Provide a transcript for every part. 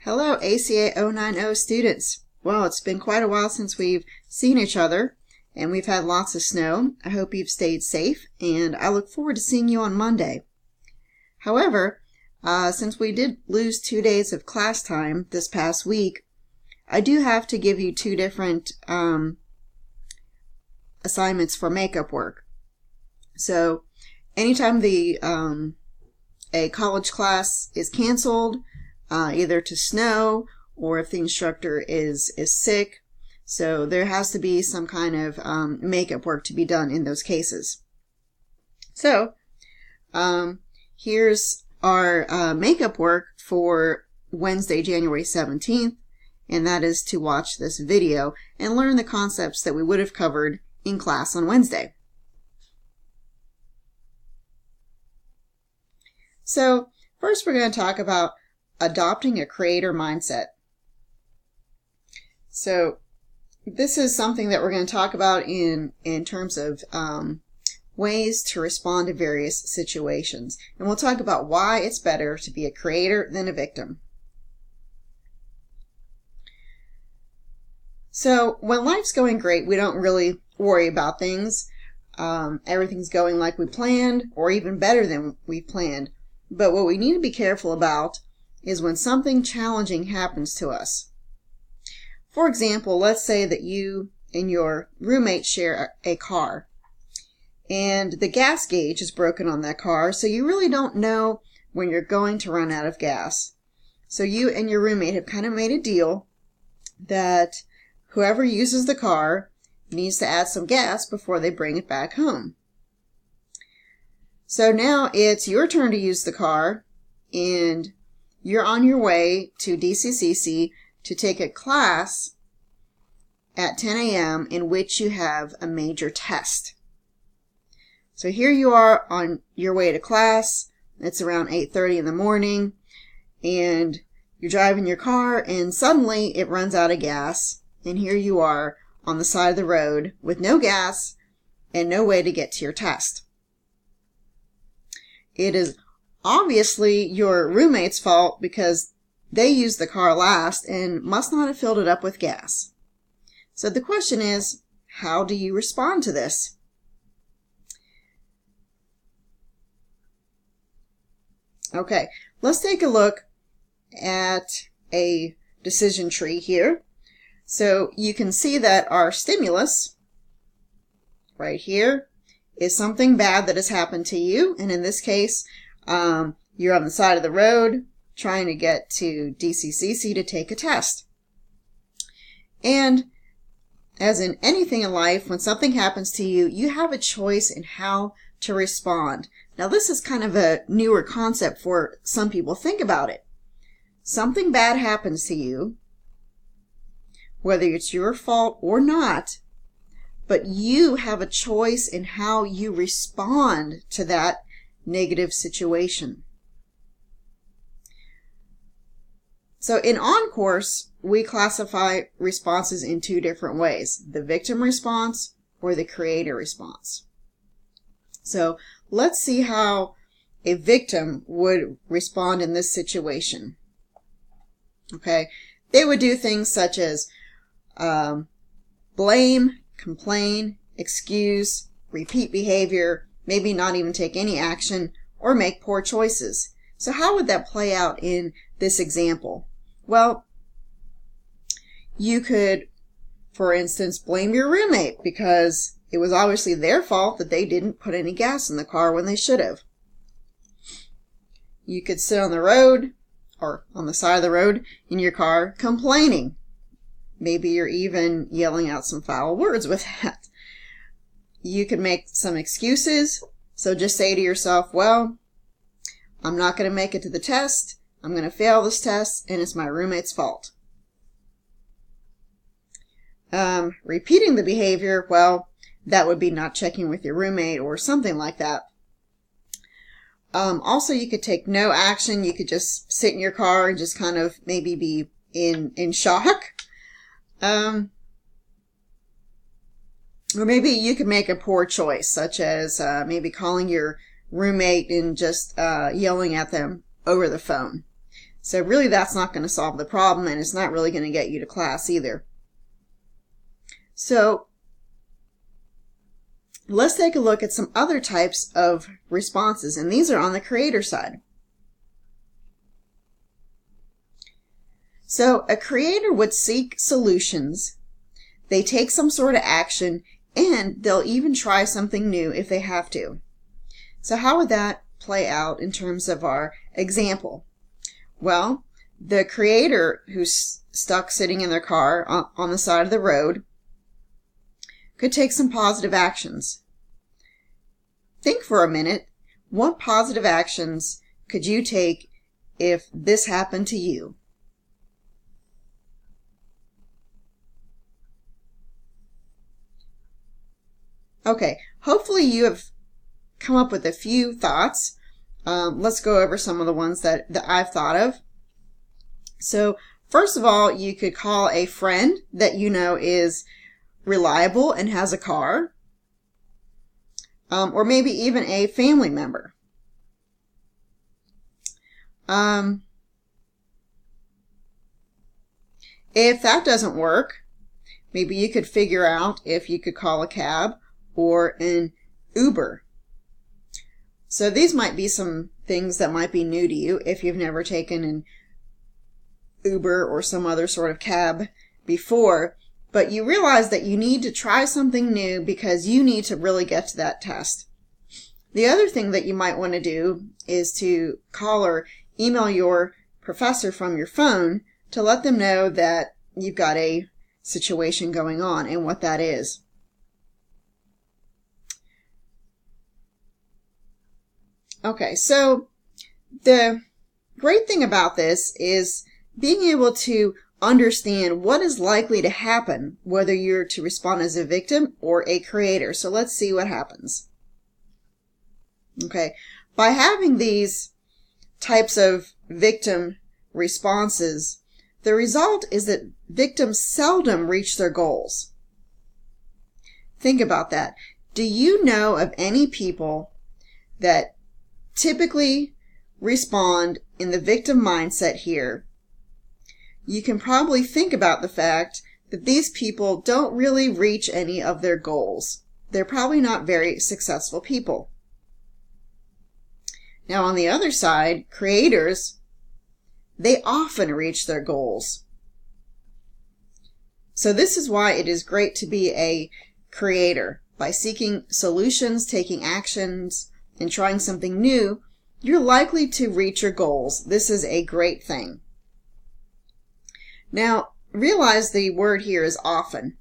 Hello, ACA 090 students. Well, it's been quite a while since we've seen each other, and we've had lots of snow. I hope you've stayed safe, and I look forward to seeing you on Monday. However, since we did lose 2 days of class time this past week, I do have to give you two different assignments for makeup work. So, anytime a college class is canceled, either to snow or if the instructor is sick, so there has to be some kind of makeup work to be done in those cases. So here's our makeup work for Wednesday, January 17th, and that is to watch this video and learn the concepts that we would have covered in class on Wednesday. So first we're going to talk about adopting a creator mindset. So this is something that we're going to talk about in terms of ways to respond to various situations. And we'll talk about why it's better to be a creator than a victim. So when life's going great, we don't really worry about things. Everything's going like we planned, or even better than we planned. But what we need to be careful about is when something challenging happens to us. For example, let's say that you and your roommate share a car, and the gas gauge is broken on that car, so you really don't know when you're going to run out of gas. So you and your roommate have kind of made a deal that whoever uses the car needs to add some gas before they bring it back home. So now it's your turn to use the car, and you're on your way to DCCC to take a class at 10 a.m. in which you have a major test. So here you are on your way to class. It's around 8:30 in the morning, and you're driving your car, and suddenly it runs out of gas, and here you are on the side of the road with no gas and no way to get to your test. It is obviously your roommate's fault because they used the car last and must not have filled it up with gas. So the question is, how do you respond to this? Okay, let's take a look at a decision tree here. So you can see that our stimulus right here is something bad that has happened to you, and in this case, you're on the side of the road trying to get to DCCC to take a test. And as in anything in life, when something happens to you, you have a choice in how to respond. Now this is kind of a newer concept for some people. Think about it. Something bad happens to you, whether it's your fault or not, but you have a choice in how you respond to that negative situation. So in OnCourse, we classify responses in two different ways: the victim response or the creator response. So let's see how a victim would respond in this situation. Okay, they would do things such as blame, complain, excuse, repeat behavior, maybe not even take any action, or make poor choices. So how would that play out in this example? Well, you could, for instance, blame your roommate because it was obviously their fault that they didn't put any gas in the car when they should have. You could sit on the road or on the side of the road in your car complaining. Maybe you're even yelling out some foul words with that. You could make some excuses. So just say to yourself, well, I'm not going to make it to the test. I'm going to fail this test, and it's my roommate's fault. Repeating the behavior, well, that would be not checking with your roommate or something like that. Also, you could take no action. You could just sit in your car and just kind of maybe be in shock. Or maybe you could make a poor choice, such as maybe calling your roommate and just yelling at them over the phone. So really that's not going to solve the problem, and it's not really going to get you to class either. So let's take a look at some other types of responses, and these are on the creator side. So a creator would seek solutions, they take some sort of action, and they'll even try something new if they have to. So how would that play out in terms of our example? Well, the creator who's stuck sitting in their car on the side of the road could take some positive actions. Think for a minute, what positive actions could you take if this happened to you? Okay, hopefully you have come up with a few thoughts. Let's go over some of the ones that I've thought of. So first of all, you could call a friend that you know is reliable and has a car, or maybe even a family member. If that doesn't work, maybe you could figure out if you could call a cab or an Uber. So these might be some things that might be new to you if you've never taken an Uber or some other sort of cab before, but you realize that you need to try something new because you need to really get to that test. The other thing that you might want to do is to call or email your professor from your phone to let them know that you've got a situation going on and what that is. Okay, so the great thing about this is being able to understand what is likely to happen, whether you're to respond as a victim or a creator. So let's see what happens. Okay, by having these types of victim responses, the result is that victims seldom reach their goals. Think about that. Do you know of any people that typically respond in the victim mindset here? You can probably think about the fact that these people don't really reach any of their goals. They're probably not very successful people. Now on the other side, creators, they often reach their goals. So this is why it is great to be a creator. By seeking solutions, taking actions, and trying something new, you're likely to reach your goals. This is a great thing. Now, realize the word here is often.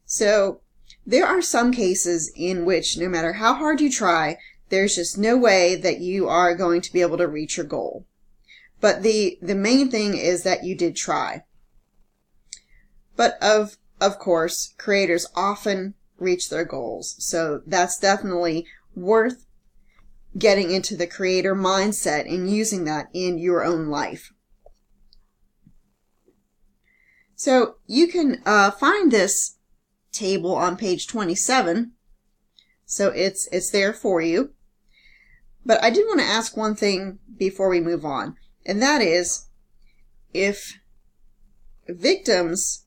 So, there are some cases in which no matter how hard you try, there's just no way that you are going to be able to reach your goal. But the main thing is that you did try. But of course, creators often reach their goals. So that's definitely worth getting into the creator mindset and using that in your own life. So you can find this table on page 27. So it's there for you. But I did want to ask one thing before we move on, and that is, if victims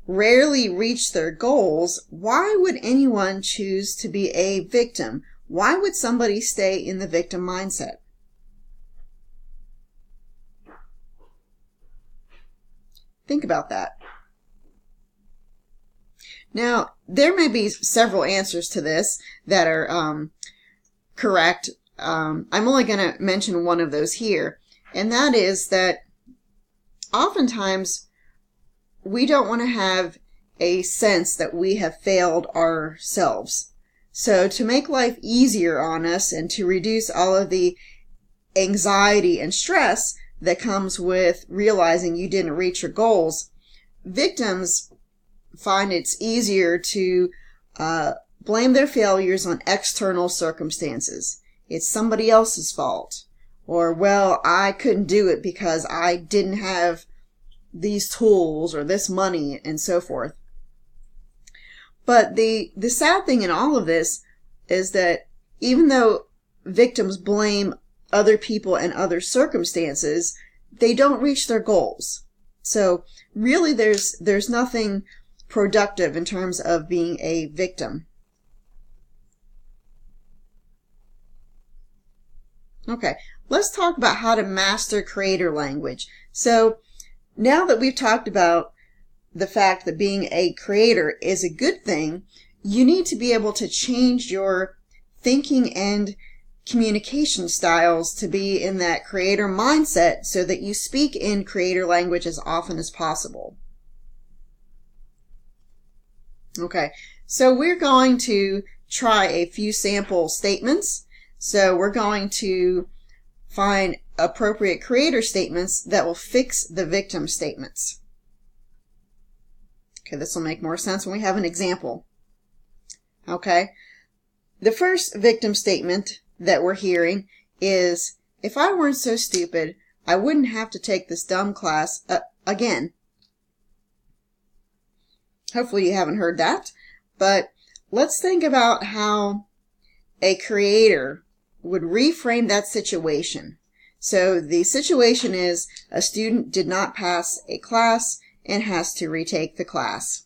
rarely reach their goals, why would anyone choose to be a victim? Why would somebody stay in the victim mindset? Think about that. Now, there may be several answers to this that are correct. I'm only going to mention one of those here, and that is that oftentimes we don't want to have a sense that we have failed ourselves. So to make life easier on us and to reduce all of the anxiety and stress that comes with realizing you didn't reach your goals, victims find it's easier to blame their failures on external circumstances. It's somebody else's fault. Or, well, I couldn't do it because I didn't have these tools or this money and so forth. But the sad thing in all of this is that even though victims blame other people and other circumstances, they don't reach their goals. So really there's nothing productive in terms of being a victim. Okay, let's talk about how to master creator language. So now that we've talked about the fact that being a creator is a good thing, you need to be able to change your thinking and communication styles to be in that creator mindset so that you speak in creator language as often as possible. Okay, so we're going to try a few sample statements. So we're going to find appropriate creator statements that will fix the victim statements. Okay, this will make more sense when we have an example. Okay, the first victim statement that we're hearing is, if I weren't so stupid, I wouldn't have to take this dumb class again. Hopefully you haven't heard that, but let's think about how a creator would reframe that situation. So the situation is a student did not pass a class and has to retake the class.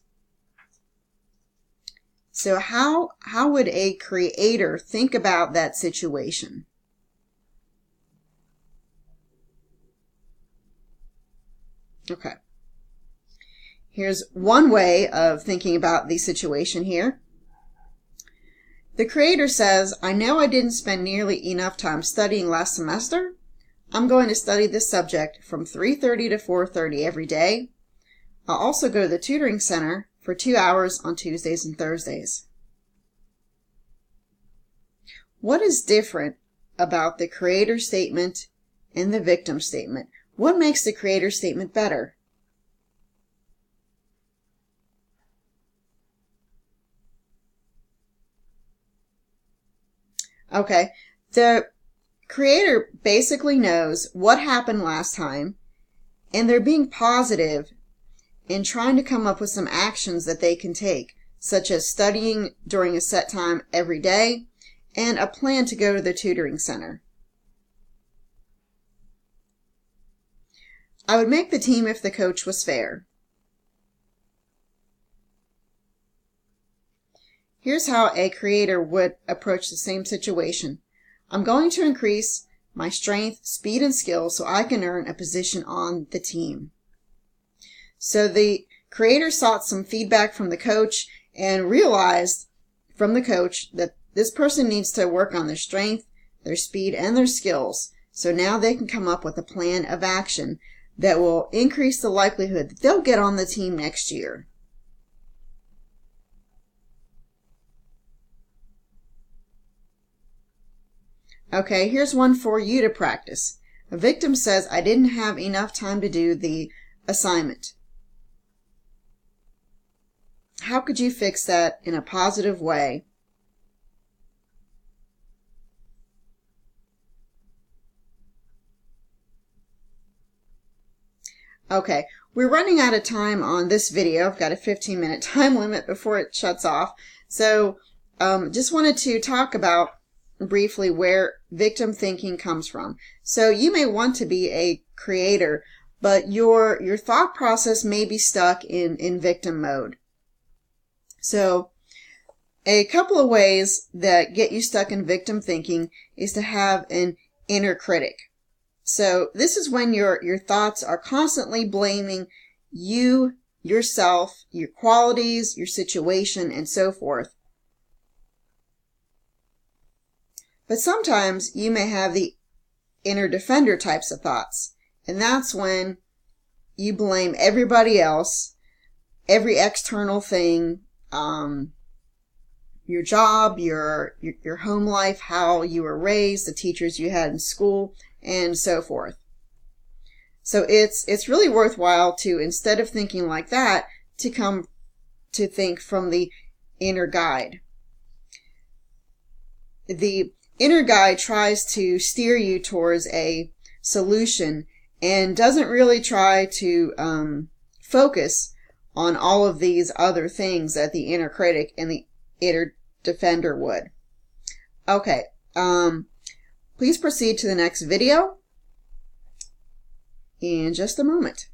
So how would a creator think about that situation? Okay. Here's one way of thinking about the situation here. The creator says, I know I didn't spend nearly enough time studying last semester. I'm going to study this subject from 3:30 to 4:30 every day. I'll also go to the tutoring center for 2 hours on Tuesdays and Thursdays. What is different about the creator statement and the victim statement? What makes the creator statement better? Okay, the creator basically knows what happened last time, and they're being positive in trying to come up with some actions that they can take, such as studying during a set time every day and a plan to go to the tutoring center. I would make the team if the coach was fair. Here's how a creator would approach the same situation. I'm going to increase my strength, speed, and skill so I can earn a position on the team. So the creator sought some feedback from the coach and realized from the coach that this person needs to work on their strength, their speed, and their skills. So now they can come up with a plan of action that will increase the likelihood that they'll get on the team next year. Okay, here's one for you to practice. A victim says, I didn't have enough time to do the assignment. How could you fix that in a positive way? Okay, we're running out of time on this video. I've got a 15-minute time limit before it shuts off. So just wanted to talk about briefly where victim thinking comes from. So you may want to be a creator, but your thought process may be stuck in victim mode. So a couple of ways that get you stuck in victim thinking is to have an inner critic. So this is when your thoughts are constantly blaming you, yourself, your qualities, your situation, and so forth. But sometimes you may have the inner defender types of thoughts, and that's when you blame everybody else, every external thing, your job, your home life, how you were raised, the teachers you had in school, and so forth. So it's really worthwhile to, instead of thinking like that, to come to think from the inner guide. The inner guide tries to steer you towards a solution and doesn't really try to focus on all of these other things that the inner critic and the inner defender would. Okay, please proceed to the next video. in just a moment.